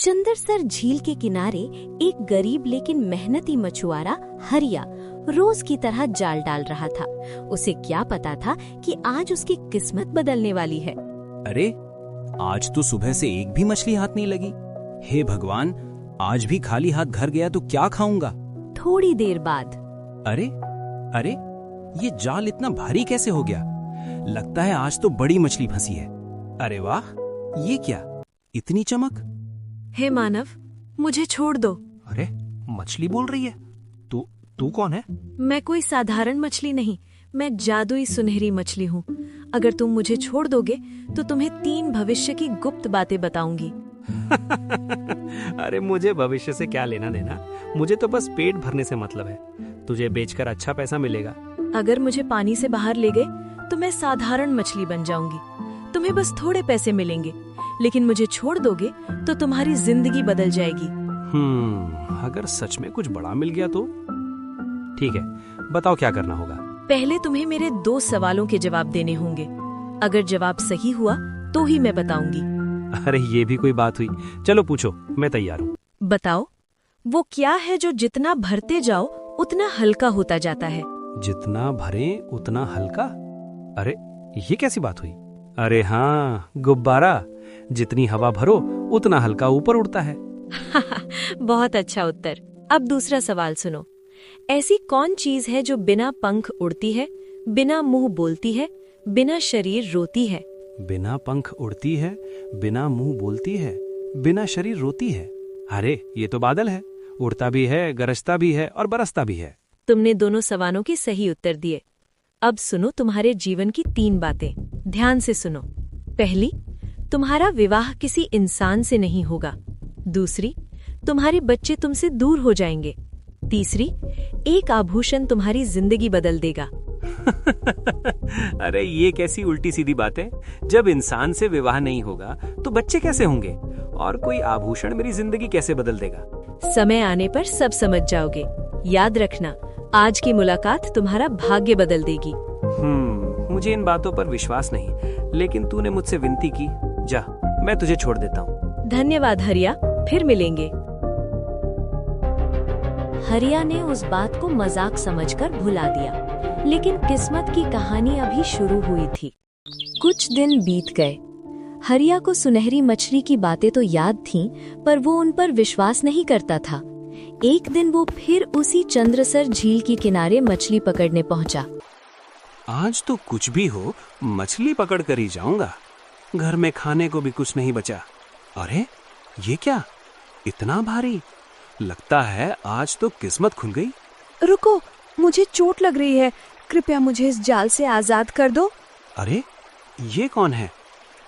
चंद्रसर झील के किनारे एक गरीब लेकिन मेहनती मछुआरा हरिया रोज की तरह जाल डाल रहा था। उसे क्या पता था कि आज उसकी किस्मत बदलने वाली है। अरे, आज तो सुबह से एक भी मछली हाथ नहीं लगी। हे भगवान, आज भी खाली हाथ घर गया तो क्या खाऊंगा। थोड़ी देर बाद अरे अरे, ये जाल इतना भारी कैसे हो गया? लगता है आज तो बड़ी मछली फंसी है। अरे वाह, ये क्या, इतनी चमक। हे मानव, मुझे छोड़ दो। अरे, मछली बोल रही है। तू कौन है? मैं कोई साधारण मछली नहीं, मैं जादुई सुनहरी मछली हूँ। अगर तुम मुझे छोड़ दोगे तो तुम्हें 3 भविष्य की गुप्त बातें बताऊंगी। अरे, मुझे भविष्य से क्या लेना देना। मुझे तो बस पेट भरने से मतलब है। तुझे बेचकर अच्छा पैसा मिलेगा। अगर मुझे पानी से बाहर ले गए तो मैं साधारण मछली बन जाऊंगी। तुम्हें बस थोड़े पैसे मिलेंगे, लेकिन मुझे छोड़ दोगे तो तुम्हारी जिंदगी बदल जाएगी। अगर सच में कुछ बड़ा मिल गया तो ठीक है, बताओ क्या करना होगा। पहले तुम्हें मेरे 2 सवालों के जवाब देने होंगे। अगर जवाब सही हुआ तो ही मैं बताऊंगी। अरे, ये भी कोई बात हुई। चलो पूछो, मैं तैयार हूँ। बताओ, वो क्या है जो जितना भरते जाओ उतना हल्का होता जाता है? जितना भरे उतना हल्का? अरे, ये कैसी बात हुई? अरे हाँ, गुब्बारा। जितनी हवा भरो उतना हल्का ऊपर उड़ता है। बहुत अच्छा उत्तर। अब दूसरा सवाल सुनो। ऐसी कौन चीज है जो बिना पंख उड़ती है, बिना मुंह बोलती है, बिना शरीर रोती है? बिना पंख उड़ती है, बिना मुंह बोलती है, बिना शरीर रोती है। अरे, ये तो बादल है। उड़ता भी है, गरजता भी है और बरसता भी है। तुमने दोनों सवालों के सही उत्तर दिए। अब सुनो तुम्हारे जीवन की 3 बातें। ध्यान से सुनो। पहली, तुम्हारा विवाह किसी इंसान से नहीं होगा। दूसरी, तुम्हारे बच्चे तुमसे दूर हो जाएंगे। तीसरी, एक आभूषण तुम्हारी जिंदगी बदल देगा। अरे, ये कैसी उल्टी सीधी बात है। जब इंसान से विवाह नहीं होगा तो बच्चे कैसे होंगे, और कोई आभूषण मेरी जिंदगी कैसे बदल देगा? समय आने पर सब समझ जाओगे। याद रखना, आज की मुलाकात तुम्हारा भाग्य बदल देगी। मुझे इन बातों पर विश्वास नहीं, लेकिन तूने मुझसे विनती की। जा, मैं तुझे छोड़ देता हूँ। धन्यवाद हरिया, फिर मिलेंगे। हरिया ने उस बात को मजाक समझकर भुला दिया, लेकिन किस्मत की कहानी अभी शुरू हुई थी। कुछ दिन बीत गए। हरिया को सुनहरी मछली की बातें तो याद थीं, पर वो उन पर विश्वास नहीं करता था। एक दिन वो फिर उसी चंद्रसर झील के किनारे मछली पकड़ने पहुंचा। आज तो कुछ भी हो, मछली पकड़ कर ही जाऊंगा। घर में खाने को भी कुछ नहीं बचा। अरे, ये क्या, इतना भारी? लगता है आज तो किस्मत खुल गई। रुको, मुझे चोट लग रही है। कृपया मुझे इस जाल से आजाद कर दो। अरे, ये कौन है?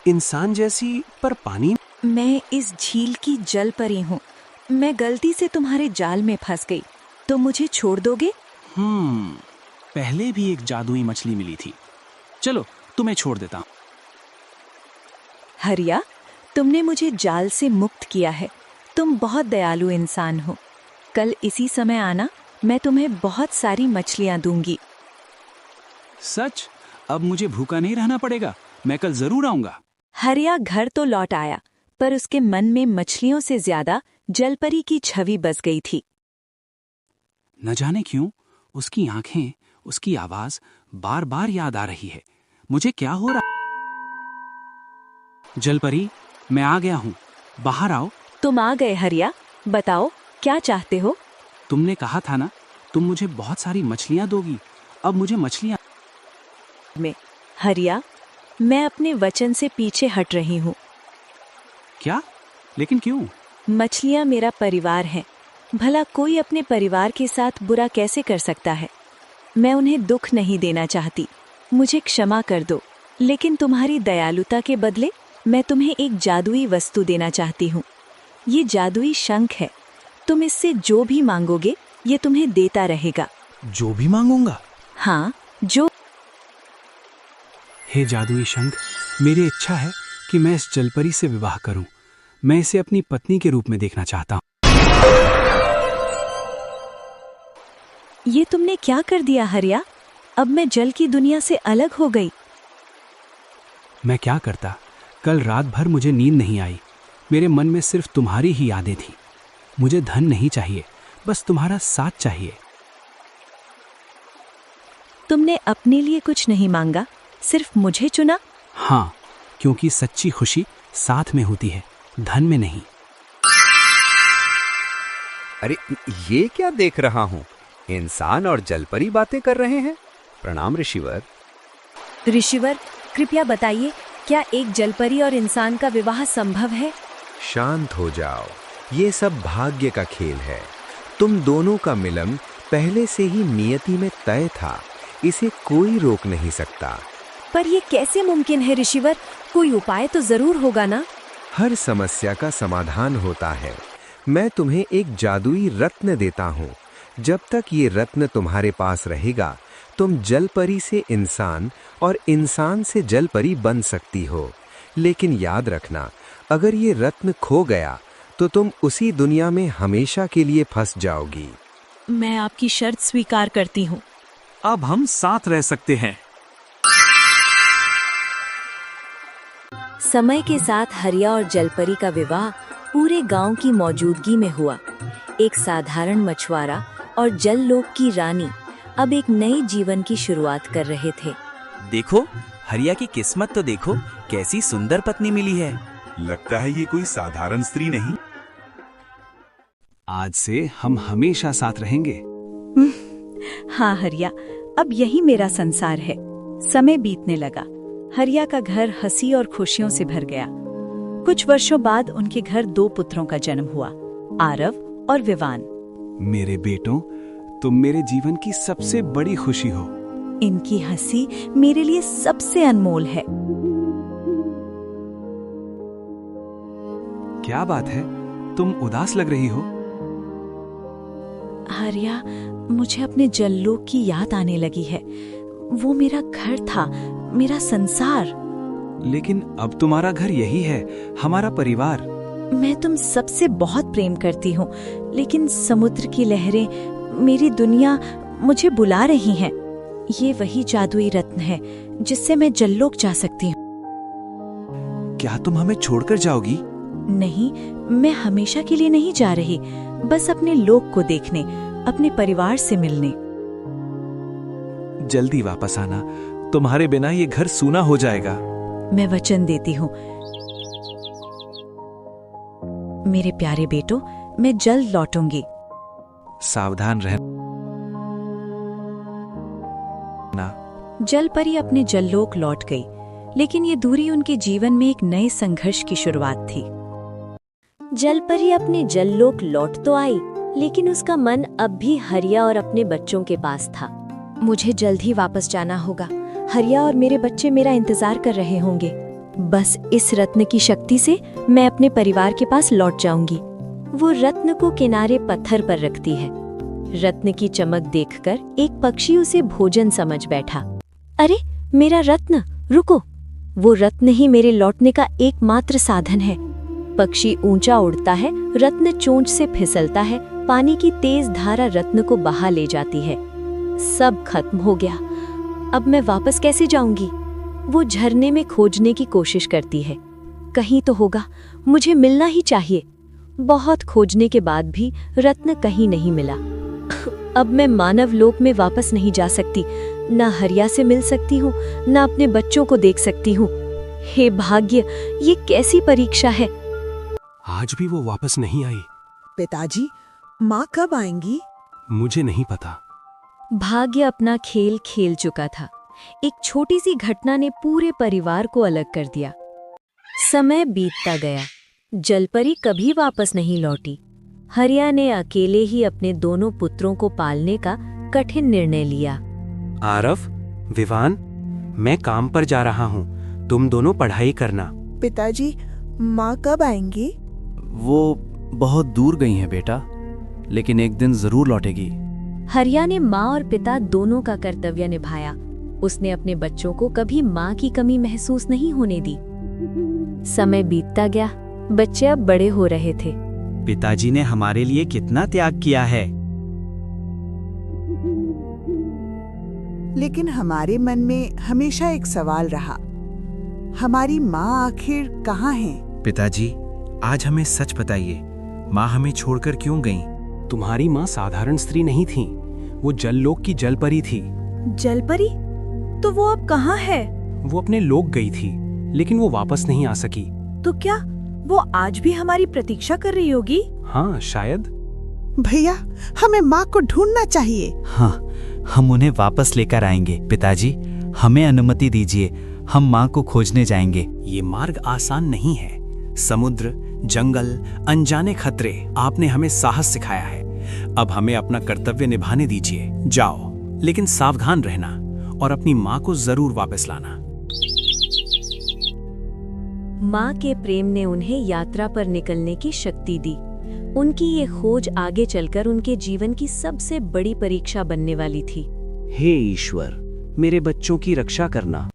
इंसान जैसी पर पानी। मैं इस झील की जल परी हूँ। मैं गलती से तुम्हारे जाल में फंस गई, तो मुझे छोड़ दोगे? पहले भी एक जादुई मछली मिली थी। चलो, तुम्हें छोड़ देता हूँ। हरिया, तुमने मुझे जाल से मुक्त किया है। तुम बहुत दयालु इंसान हो। कल इसी समय आना, मैं तुम्हें बहुत सारी मछलियाँ दूंगी। सच? अब मुझे भूखा नहीं रहना पड़ेगा। मैं कल जरूर आऊंगा। हरिया घर तो लौट आया, पर उसके मन में मछलियों से ज्यादा जलपरी की छवि बस गई थी। न जाने क्यों उसकी आंखें, उसकी आवाज बार बार याद आ रही है। मुझे क्या हो रहा? जलपरी, मैं आ गया हूँ, बाहर आओ। तुम आ गए हरिया, बताओ क्या चाहते हो? तुमने कहा था ना, तुम मुझे बहुत सारी मछलियाँ दोगी। अब मुझे मछलियाँ में। हरिया, मैं अपने वचन से पीछे हट रही हूँ। क्या? लेकिन क्यों? मछलियाँ मेरा परिवार हैं। भला कोई अपने परिवार के साथ बुरा कैसे कर सकता है? मैं उन्हें दुख नहीं देना चाहती। मुझे क्षमा कर दो, लेकिन तुम्हारी दयालुता के बदले मैं तुम्हें एक जादुई वस्तु देना चाहती हूँ। ये जादुई शंख है। तुम इससे जो भी मांगोगे, ये तुम्हें देता रहेगा। जो भी मांगूंगा? हाँ, जो। हे जादुई शंख, मेरी इच्छा है कि मैं इस जलपरी से विवाह करूं। मैं इसे अपनी पत्नी के रूप में देखना चाहता हूं। ये तुमने क्या कर दिया हरिया? अब मैं जल की दुनिया से अलग हो गई। मैं क्या करता? कल रात भर मुझे नींद नहीं आई। मेरे मन में सिर्फ तुम्हारी ही यादें थी। मुझे धन नहीं चाहिए, बस तुम्हारा साथ चाहिए। तुमने अपने लिए कुछ नहीं मांगा, सिर्फ मुझे चुना। हाँ, क्योंकि सच्ची खुशी साथ में होती है, धन में नहीं। अरे ये क्या देख रहा हूँ? इंसान और जलपरी बातें कर रहे हैं। प्रणाम ऋषिवर। ऋषिवर, कृपया बताइए, क्या एक जलपरी और इंसान का विवाह संभव है? शांत हो जाओ, ये सब भाग्य का खेल है। तुम दोनों का मिलन पहले से ही नियति में तय था, इसे कोई रोक नहीं सकता। पर ये कैसे मुमकिन है ऋषिवर? कोई उपाय तो जरूर होगा ना? हर समस्या का समाधान होता है। मैं तुम्हें एक जादुई रत्न देता हूँ। जब तक ये रत्न तुम्हारे पास रहेगा, तुम जलपरी से इंसान और इंसान से जलपरी बन सकती हो। लेकिन याद रखना, अगर ये रत्न खो गया तो तुम उसी दुनिया में हमेशा के लिए फंस जाओगी। मैं आपकी शर्त स्वीकार करती हूँ। अब हम साथ रह सकते हैं। समय के साथ हरिया और जलपरी का विवाह पूरे गांव की मौजूदगी में हुआ। एक साधारण मछुआरा और जल लोक की रानी अब एक नए जीवन की शुरुआत कर रहे थे। देखो, हरिया की किस्मत तो देखो, कैसी सुंदर पत्नी मिली है। लगता है ये कोई साधारण स्त्री नहीं। आज से हम हमेशा साथ रहेंगे। हाँ हरिया, अब यही मेरा संसार है। समय बीतने लगा। हरिया का घर हंसी और खुशियों से भर गया। कुछ वर्षों बाद उनके घर 2 पुत्रों का जन्म हुआ, आरव और विवान। मेरे बेटों, तुम मेरे जीवन की सबसे बड़ी खुशी हो। इनकी हंसी मेरे लिए सबसे अनमोल है। क्या बात है, तुम उदास लग रही हो? हरिया, मुझे अपने जल्लोक की याद आने लगी है। वो मेरा घर था, मेरा संसार। लेकिन अब तुम्हारा घर यही है, हमारा परिवार। मैं तुम सबसे बहुत प्रेम करती हूँ, लेकिन समुद्र की लहरें, मेरी दुनिया मुझे बुला रही हैं। ये वही जादुई रत्न है जिससे मैं जल्लोक जा सकती हूँ। क्या तुम हमें छोड़कर जाओगी? नहीं, मैं हमेशा के लिए नहीं जा रही, बस अपने लोक को देखने, अपने परिवार से मिलने। जल्दी वापस आना, तुम्हारे बिना ये घर सूना हो जाएगा। मैं वचन देती हूँ। मेरे प्यारे बेटो, मैं जल्द लौटूंगी। सावधान रहना। जलपरी अपने जल्लोक लौट गई, लेकिन ये दूरी उनके जीवन में एक नए संघर्ष की शुरुआत थी। जलपरी अपने जललोक लौट तो आई, लेकिन उसका मन अब भी हरिया और अपने बच्चों के पास था। मुझे जल्द ही वापस जाना होगा। हरिया और मेरे बच्चे मेरा इंतजार कर रहे होंगे। बस इस रत्न की शक्ति से मैं अपने परिवार के पास लौट जाऊंगी। वो रत्न को किनारे पत्थर पर रखती है। रत्न की चमक देखकर एक पक्षी उसे भोजन समझ बैठा। अरे मेरा रत्न, रुको! वो रत्न ही मेरे लौटने का एकमात्र साधन है। पक्षी ऊंचा उड़ता है, रत्न चोंच से फिसलता है, पानी की तेज धारा रत्न को बहा ले जाती है। सब खत्म हो गया। अब मैं वापस कैसे जाऊंगी? वो झरने में खोजने की कोशिश करती है। कहीं तो होगा, मुझे मिलना ही चाहिए। बहुत खोजने के बाद भी रत्न कहीं नहीं मिला। अब मैं मानव लोक में वापस नहीं जा सकती। ना हरिया से मिल सकती हूँ, ना अपने बच्चों को देख सकती हूँ। हे भाग्य, ये कैसी परीक्षा है। आज भी वो वापस नहीं आई। पिताजी, माँ कब आएंगी? मुझे नहीं पता। भाग्य अपना खेल खेल चुका था। एक छोटी सी घटना ने पूरे परिवार को अलग कर दिया। समय बीतता गया। जलपरी कभी वापस नहीं लौटी। हरिया ने अकेले ही अपने दोनों पुत्रों को पालने का कठिन निर्णय लिया। आरव, विवान, मैं काम पर जा रहा हूँ, तुम दोनों पढ़ाई करना। पिताजी, माँ कब आएंगी? वो बहुत दूर गई हैं बेटा, लेकिन एक दिन जरूर लौटेगी। हरिया ने माँ और पिता दोनों का कर्तव्य निभाया। उसने अपने बच्चों को कभी माँ की कमी महसूस नहीं होने दी। समय बीतता गया। बच्चे अब बड़े हो रहे थे। पिताजी ने हमारे लिए कितना त्याग किया है। लेकिन हमारे मन में हमेशा एक सवाल रहा, हमारी माँ आखिर कहाँ है? पिताजी, आज हमें सच बताइए, माँ हमें छोड़कर क्यों गईं? तुम्हारी माँ साधारण स्त्री नहीं थी, वो जललोक की जलपरी थी। जलपरी? तो वो अब कहाँ है? वो अपने लोक गई थी, लेकिन वो वापस नहीं आ सकी। तो क्या वो आज भी हमारी प्रतीक्षा कर रही होगी? हाँ, शायद। भैया, हमें माँ को ढूंढना चाहिए। हाँ, हम उन्हें वापस लेकर आएंगे। पिताजी, हमें अनुमति दीजिए, हम माँ को खोजने जाएंगे। ये मार्ग आसान नहीं है। समुद्र, जंगल, अनजाने खतरे, आपने हमें साहस सिखाया है। अब हमें अपना कर्तव्य निभाने दीजिए। जाओ, लेकिन सावधान रहना और अपनी माँ को जरूर वापस लाना। माँ के प्रेम ने उन्हें यात्रा पर निकलने की शक्ति दी। उनकी ये खोज आगे चलकर उनके जीवन की सबसे बड़ी परीक्षा बनने वाली थी। हे ईश्वर, मेरे बच्चों की रक्षा करना।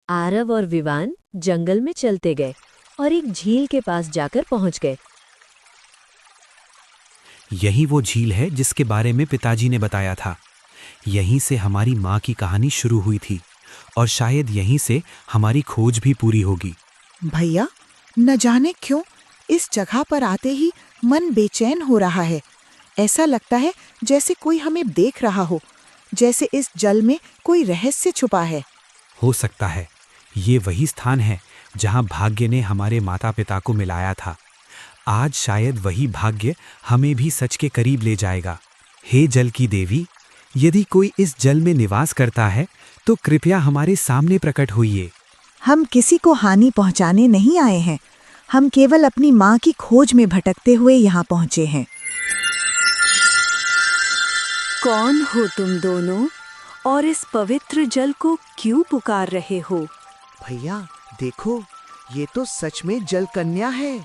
आरव और विवान जंगल में चलते गए और एक झील के पास जाकर पहुंच गए। यही वो झील है जिसके बारे में पिताजी ने बताया था। यहीं से हमारी माँ की कहानी शुरू हुई थी और शायद यहीं से हमारी खोज भी पूरी होगी। भैया, न जाने क्यों इस जगह पर आते ही मन बेचैन हो रहा है। ऐसा लगता है जैसे कोई हमें देख रहा हो, जैसे इस जल में कोई रहस्य छुपा है। हो सकता है ये वही स्थान है जहाँ भाग्य ने हमारे माता पिता को मिलाया था। आज शायद वही भाग्य हमें भी सच के करीब ले जाएगा। हे जल की देवी, यदि कोई इस जल में निवास करता है तो कृपया हमारे सामने प्रकट होइए। हम किसी को हानि पहुंचाने नहीं आए हैं, हम केवल अपनी माँ की खोज में भटकते हुए यहाँ पहुँचे हैं। कौन हो तुम दोनों और इस पवित्र जल को क्यों पुकार रहे हो? भैया देखो, ये तो सच में जल कन्या है।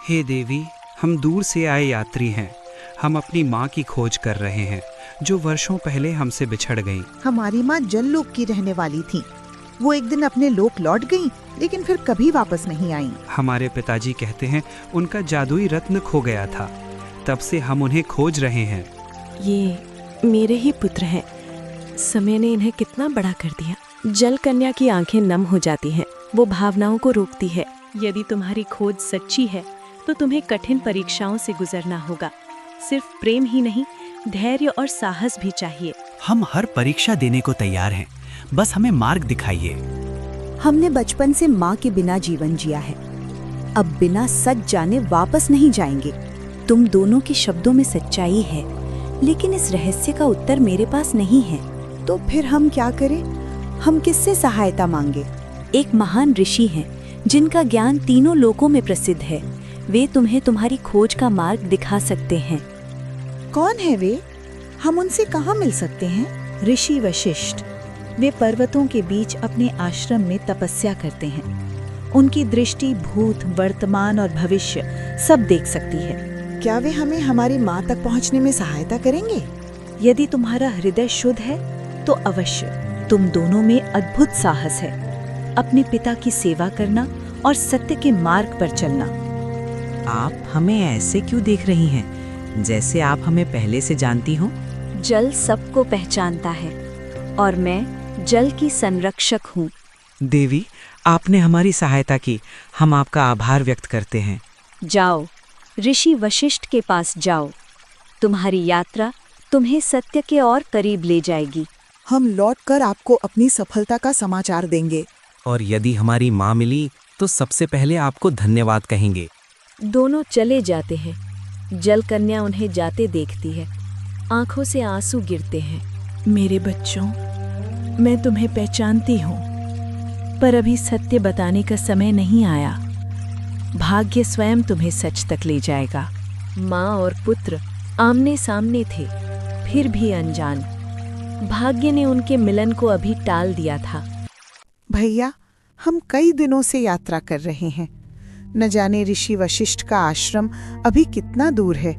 हे देवी, हम दूर से आए यात्री हैं। हम अपनी माँ की खोज कर रहे हैं, जो वर्षों पहले हमसे बिछड़ गई। हमारी माँ जललोक की रहने वाली थी। वो एक दिन अपने लोक लौट गईं, लेकिन फिर कभी वापस नहीं आईं। हमारे पिताजी कहते हैं उनका जादुई रत्न खो गया था। तब से हम उन्हें खोज रहे हैं। ये मेरे ही पुत्र हैं। समय ने इन्हें कितना बड़ा कर दिया। जल कन्या की आंखें नम हो जाती हैं। वो भावनाओं को रोकती है। यदि तुम्हारी खोज सच्ची है तो तुम्हें कठिन परीक्षाओं से गुजरना होगा। सिर्फ प्रेम ही नहीं, धैर्य और साहस भी चाहिए। हम हर परीक्षा देने को तैयार हैं, बस हमें मार्ग दिखाइए। हमने बचपन से माँ के बिना जीवन जिया है। अब बिना सच जाने वापस नहीं जाएंगे। तुम दोनों के शब्दों में सच्चाई है, लेकिन इस रहस्य का उत्तर मेरे पास नहीं है। तो फिर हम क्या करें? हम किससे सहायता मांगे? एक महान ऋषि हैं जिनका ज्ञान तीनों लोकों में प्रसिद्ध है। वे तुम्हें तुम्हारी खोज का मार्ग दिखा सकते हैं। कौन है वे? हम उनसे कहाँ मिल सकते हैं? ऋषि वशिष्ठ। वे पर्वतों के बीच अपने आश्रम में तपस्या करते हैं। उनकी दृष्टि भूत, वर्तमान और भविष्य सब देख सकती है। क्या वे हमें हमारी माँ तक पहुँचने में सहायता करेंगे? यदि तुम्हारा हृदय शुद्ध है तो अवश्य। तुम दोनों में अद्भुत साहस है। अपने पिता की सेवा करना और सत्य के मार्ग पर चलना। आप हमें ऐसे क्यों देख रही हैं, जैसे आप हमें पहले से जानती हो? जल सबको पहचानता है और मैं जल की संरक्षक हूँ। देवी, आपने हमारी सहायता की, हम आपका आभार व्यक्त करते हैं। जाओ, ऋषि वशिष्ठ के पास जाओ। तुम्हारी यात्रा तुम्हें सत्य के और करीब ले जाएगी। हम लौटकर आपको अपनी सफलता का समाचार देंगे। और यदि हमारी माँ मिली तो सबसे पहले आपको धन्यवाद कहेंगे। दोनों चले जाते हैं। जल कन्या उन्हें जाते देखती है। आंखों से आंसू गिरते हैं। मेरे बच्चों, मैं तुम्हें पहचानती हूँ, पर अभी सत्य बताने का समय नहीं आया। भाग्य स्वयं तुम्हें सच तक ले जाएगा। माँ और पुत्र आमने सामने थे, फिर भी अनजान। भाग्य ने उनके मिलन को अभी टाल दिया था। भैया, हम कई दिनों से यात्रा कर रहे हैं। न जाने ऋषि वशिष्ठ का आश्रम अभी कितना दूर है,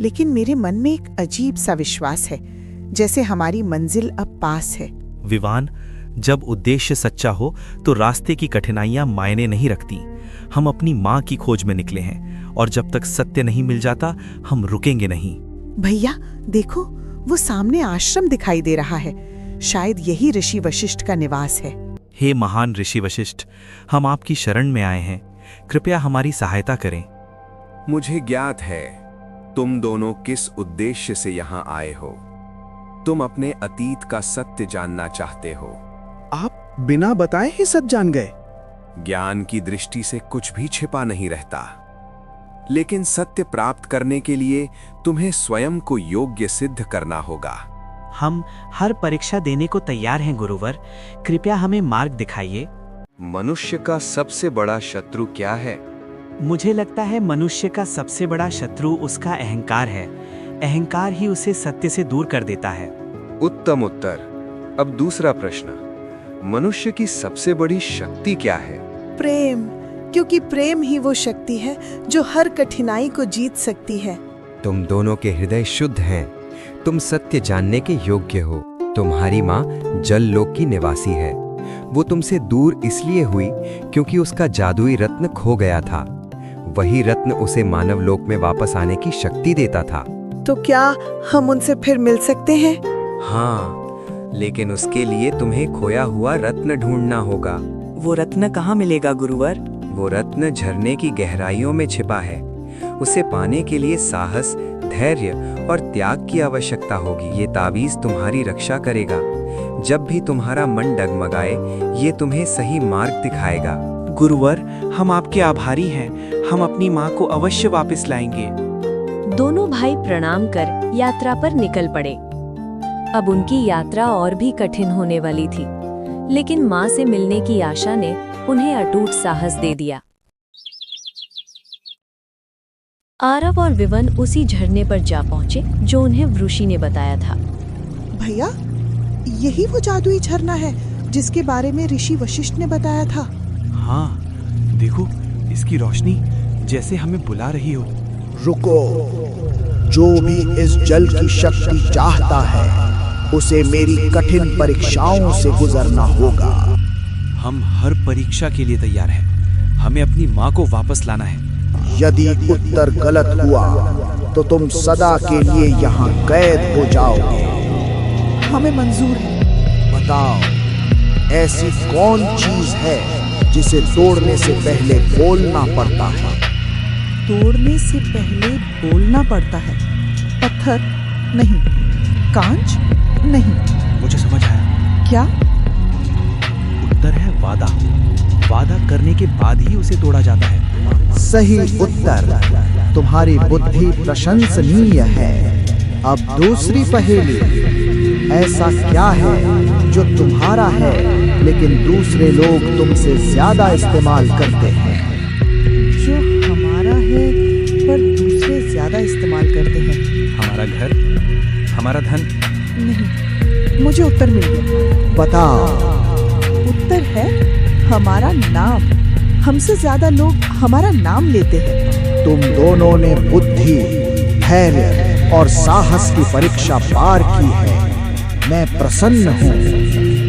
लेकिन मेरे मन में एक अजीब सा विश्वास है, जैसे हमारी मंजिल अब पास है। विवान, जब उद्देश्य सच्चा हो तो रास्ते की कठिनाइयां मायने नहीं रखती। हम अपनी माँ की खोज में निकले हैं और जब तक सत्य नहीं मिल जाता हम रुकेंगे नहीं। भैया देखो, वो सामने आश्रम दिखाई दे रहा है। शायद यही ऋषि वशिष्ठ का निवास है। हे महान ऋषि वशिष्ठ, हम आपकी शरण में आए हैं। कृपया हमारी सहायता करें। मुझे ज्ञात है तुम दोनों किस उद्देश्य से यहाँ आए हो। तुम अपने अतीत का सत्य जानना चाहते हो। आप बिना बताए ही सब जान गए। ज्ञान की दृष्टि से कुछ भी छिपा नहीं रहता, लेकिन सत्य प्राप्त करने के लिए तुम्हें स्वयं को योग्य सिद्ध करना होगा। हम हर परीक्षा देने को तैयार हैं गुरुवर, कृपया हमें मार्ग दिखाइए। मनुष्य का सबसे बड़ा शत्रु क्या है? मुझे लगता है मनुष्य का सबसे बड़ा शत्रु उसका अहंकार है। अहंकार ही उसे सत्य से दूर कर देता है। उत्तम उत्तर। अब दूसरा प्रश्न, मनुष्य की सबसे बड़ी शक्ति क्या है? प्रेम, क्योंकि प्रेम ही वो शक्ति है जो हर कठिनाई को जीत सकती है। तुम दोनों के हृदय शुद्ध हैं। तुम सत्य जानने के योग्य हो। तुम्हारी माँ जल लोक की निवासी है। वो तुमसे दूर इसलिए हुई क्योंकि उसका जादुई रत्न खो गया था। वही रत्न उसे मानव लोक में वापस आने की शक्ति देता था। तो क्या हम उनसे फिर मिल सकते हैं? हाँ, लेकिन उसके लिए तुम्हें खोया हुआ रत्न ढूंढना होगा। वो रत्न कहाँ मिलेगा गुरुवर? वो रत्न झरने की गहराइयों में छिपा है। उसे पाने के लिए साहस, धैर्य और त्याग की आवश्यकता होगी। ये तावीज तुम्हारी रक्षा करेगा। जब भी तुम्हारा मन डगमगाए, ये तुम्हें सही मार्ग दिखाएगा। गुरुवर, हम आपके आभारी हैं। हम अपनी माँ को अवश्य वापस लाएंगे। दोनों भाई प्रणाम कर यात्रा पर निकल पड़े। अब उनकी यात्रा और भी कठिन होने वाली थी, लेकिन माँ से मिलने की आशा ने उन्हें अटूट साहस दे दिया। आरव और विवन उसी झरने पर जा पहुंचे जो उन्हें वृषि ने बताया था। भैया, यही वो जादुई झरना है जिसके बारे में ऋषि वशिष्ठ ने बताया था। हाँ, देखो, इसकी रोशनी जैसे हमें बुला रही हो। रुको, जो भी इस जल की शक्ति चाहता है उसे मेरी कठिन परीक्षाओं से गुजरना होगा। हम हर परीक्षा के लिए तैयार हैं। हमें अपनी माँ को वापस लाना है। यदि उत्तर गलत हुआ तो तुम सदा के लिए यहाँ कैद हो जाओगे। हमें मंजूर है। बताओ, ऐसी कौन चीज है जिसे तोड़ने से पहले बोलना पड़ता है? तोड़ने से पहले बोलना पड़ता है? पत्थर नहीं, कांच नहीं। मुझे समझ आया। क्या? उत्तर है वादा। वादा करने के बाद ही उसे तोड़ा जाता है। सही उत्तर। तुम्हारी बुद्धि प्रशंसनीय है। अब दूसरी पहेली, ऐसा क्या है जो तुम्हारा है लेकिन दूसरे लोग तुमसे ज्यादा इस्तेमाल करते हैं? जो हमारा है पर दूसरे ज्यादा इस्तेमाल करते हैं? हमारा घर, हमारा धन। नहीं, मुझे उत्तर मिल गया। बताओ। उत्तर है हमारा नाम। हमसे ज्यादा लोग हमारा नाम लेते हैं। तुम दोनों ने बुद्धि, धैर्य और साहस की परीक्षा पार की है। मैं प्रसन्न हूँ।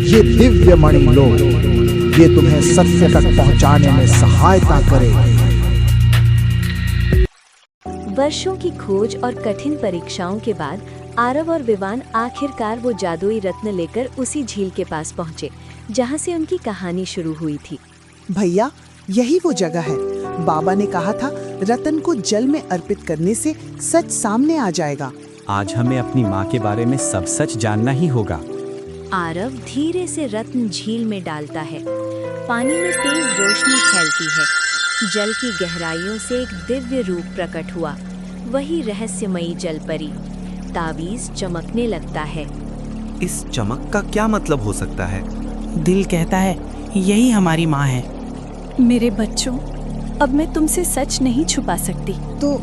ये दिव्य मणि लो, ये तुम्हें सत्य तक पहुँचाने में सहायता करेगी। वर्षों की खोज और कठिन परीक्षाओं के बाद आरव और विवान आखिरकार वो जादुई रत्न लेकर उसी झील के पास पहुंचे जहां से उनकी कहानी शुरू हुई थी। भैया, यही वो जगह है। बाबा ने कहा था रतन को जल में अर्पित करने से सच सामने आ जाएगा। आज हमें अपनी माँ के बारे में सब सच जानना ही होगा। आरव धीरे से रत्न झील में डालता है। पानी में तेज रोशनी फैलती है। जल की गहराइयों से एक दिव्य रूप प्रकट हुआ, वही रहस्यमयी जल परी। तावीज चमकने लगता है। इस चमक का क्या मतलब हो सकता है? दिल कहता है यही हमारी माँ है। मेरे बच्चों, अब मैं तुमसे सच नहीं छुपा सकती। तो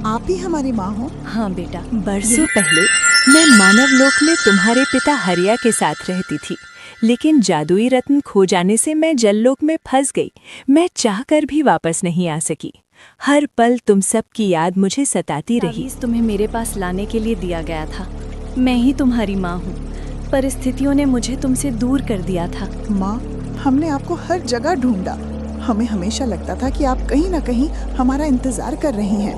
आप ही हमारी माँ हो? हाँ बेटा। बरसों पहले मैं मानव लोक में तुम्हारे पिता हरिया के साथ रहती थी, लेकिन जादुई रत्न खो जाने से मैं जललोक में फंस गई। मैं चाहकर भी वापस नहीं आ सकी। हर पल तुम सब की याद मुझे सताती रही। तुम्हें मेरे पास लाने के लिए दिया गया था। मैं ही तुम्हारी माँ हूँ। परिस्थितियों ने मुझे तुमसे दूर कर दिया था। माँ, हमने आपको हर जगह ढूंढा। हमें हमेशा लगता था कि आप कहीं न कहीं हमारा इंतजार कर रही हैं।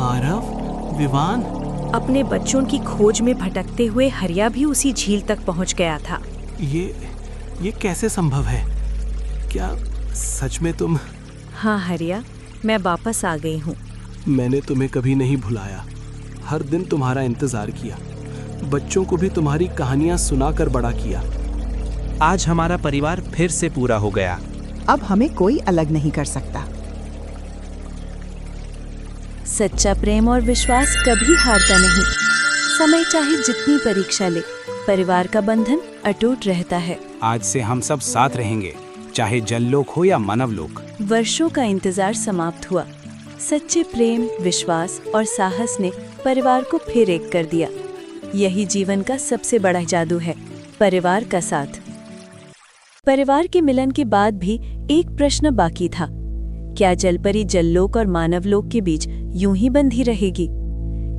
आरव, विवान। अपने बच्चों की खोज में भटकते हुए हरिया भी उसी झील तक पहुंच गया था। ये कैसे संभव है? क्या सच में तुम? हाँ हरिया, मैं वापस आ गई हूँ। मैंने तुम्हें कभी नहीं भुलाया, हर दिन तुम्हारा इंतजार किया, बच्चों को भी तुम्हारी कहानियां सुनाकर बड़ा किया। आज हमारा परिवार फिर से पूरा हो गया। अब हमें कोई अलग नहीं कर सकता। सच्चा प्रेम और विश्वास कभी हारता नहीं। समय चाहे जितनी परीक्षा ले, परिवार का बंधन अटूट रहता है। आज से हम सब साथ रहेंगे, चाहे जललोक हो या मानवलोक। वर्षों का इंतजार समाप्त हुआ। सच्चे प्रेम, विश्वास और साहस ने परिवार को फिर एक कर दिया। यही जीवन का सबसे बड़ा जादू है, परिवार का साथ। परिवार के मिलन के बाद भी एक प्रश्न बाकी था। क्या जलपरी जललोक और मानवलोक के बीच यूं ही बंधी रहेगी?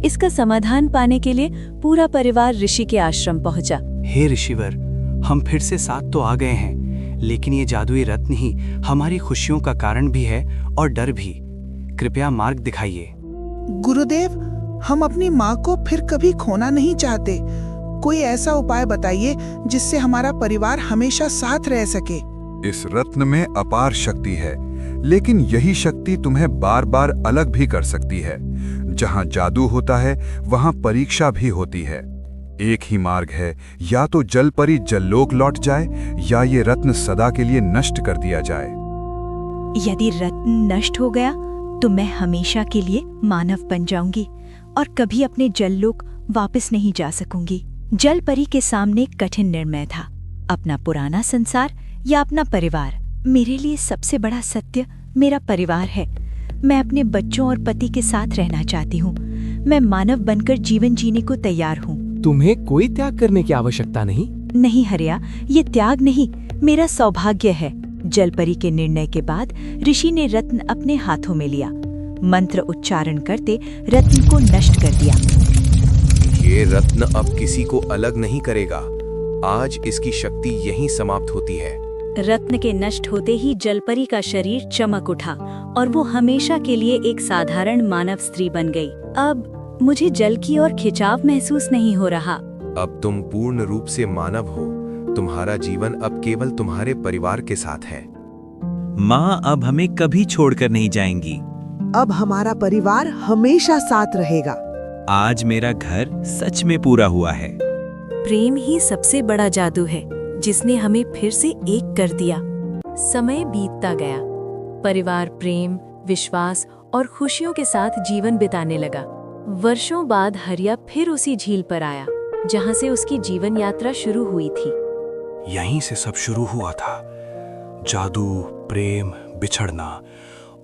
इसका समाधान पाने के लिए पूरा परिवार ऋषि के आश्रम पहुंचा। हे ऋषिवर, हम फिर से साथ तो आ गए हैं, लेकिन ये जादुई रत्न ही हमारी खुशियों का कारण भी है और डर भी। कृपया मार्ग दिखाइए। गुरुदेव, हम अपनी माँ को फिर कभी खोना नहीं चाहते। कोई ऐसा उपाय बताइए जिससे हमारा परिवार हमेशा साथ रह सके। इस रत्न में अपार शक्ति है, लेकिन यही शक्ति तुम्हें बार बार अलग भी कर सकती है। जहाँ जादू होता है वहाँ परीक्षा भी होती है। एक ही मार्ग है, या तो जलपरी जललोक लौट जाए या ये रत्न सदा के लिए नष्ट कर दिया जाए। यदि रत्न नष्ट हो गया तो मैं हमेशा के लिए मानव बन जाऊंगी और कभी अपने जललोक वापस नहीं जा सकूंगी। जलपरी के सामने कठिन निर्णय था, अपना पुराना संसार या अपना परिवार। मेरे लिए सबसे बड़ा सत्य मेरा परिवार है। मैं अपने बच्चों और पति के साथ रहना चाहती हूँ। मैं मानव बनकर जीवन जीने को तैयार हूँ। तुम्हें कोई त्याग करने की आवश्यकता नहीं। नहीं हरिया, ये त्याग नहीं, मेरा सौभाग्य है। जलपरी के निर्णय के बाद ऋषि ने रत्न अपने हाथों में लिया। मंत्र उच्चारण करते रत्न को नष्ट कर दिया। ये रत्न अब किसी को अलग नहीं करेगा। आज इसकी शक्ति यहीं समाप्त होती है। रत्न के नष्ट होते ही जलपरी का शरीर चमक उठा और वो हमेशा के लिए एक साधारण मानव स्त्री बन गई। अब मुझे जल की ओर खिंचाव महसूस नहीं हो रहा। अब तुम पूर्ण रूप से मानव हो। तुम्हारा जीवन अब केवल तुम्हारे परिवार के साथ है। माँ अब हमें कभी छोड़कर नहीं जाएंगी। अब हमारा परिवार हमेशा साथ रहेगा। आज मेरा घर सच में पूरा हुआ है। प्रेम ही सबसे बड़ा जादू है, जिसने हमें फिर से एक कर दिया। समय बीतता गया। परिवार प्रेम, विश्वास और खुशियों के साथ जीवन बिताने लगा। वर्षों बाद हरिया फिर उसी झील पर आया, जहां से उसकी जीवन यात्रा शुरू हुई थी। यहीं से सब शुरू हुआ था। जादू, प्रेम, बिछड़ना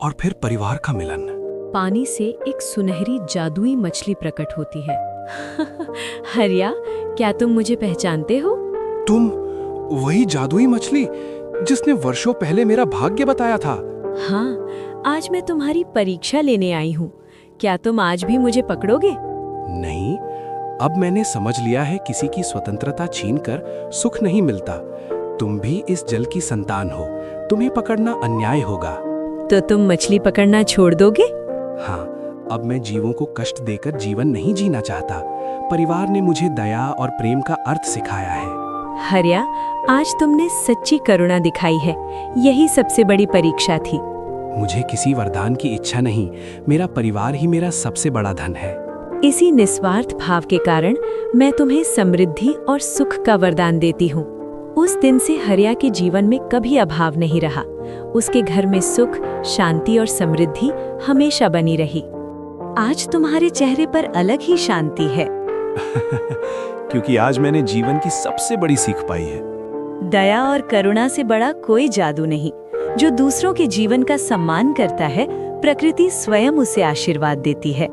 और फिर परिवार का मिलन। पानी से एक सुनहरी जादुई मछली प्रकट होती है। हरिया, क्या तुम मुझे पहचानते हो? तुम वही जादुई मछली जिसने वर्षों पहले मेरा भाग्य बताया था। हाँ, आज मैं तुम्हारी परीक्षा लेने आई हूँ। क्या तुम आज भी मुझे पकड़ोगे? नहीं, अब मैंने समझ लिया है, किसी की स्वतंत्रता छीनकर सुख नहीं मिलता। तुम भी इस जल की संतान हो, तुम्हें पकड़ना अन्याय होगा। तो तुम मछली पकड़ना छोड़ दोगे? हाँ, अब मैं जीवों को कष्ट देकर जीवन नहीं जीना चाहता। परिवार ने मुझे दया और प्रेम का अर्थ सिखाया है। हरिया, आज तुमने सच्ची करुणा दिखाई है। यही सबसे बड़ी परीक्षा थी। मुझे किसी वरदान की इच्छा नहीं, मेरा परिवार ही मेरा सबसे बड़ा धन है। इसी निस्वार्थ भाव के कारण मैं तुम्हें समृद्धि और सुख का वरदान देती हूँ। उस दिन से हरिया के जीवन में कभी अभाव नहीं रहा। उसके घर में सुख, शांति और समृद्धि हमेशा बनी रही। आज तुम्हारे चेहरे पर अलग ही शांति है। क्योंकि आज मैंने जीवन की सबसे बड़ी सीख पाई है। दया और करुणा से बड़ा कोई जादू नहीं। जो दूसरों के जीवन का सम्मान करता है, प्रकृति स्वयं उसे आशीर्वाद देती है।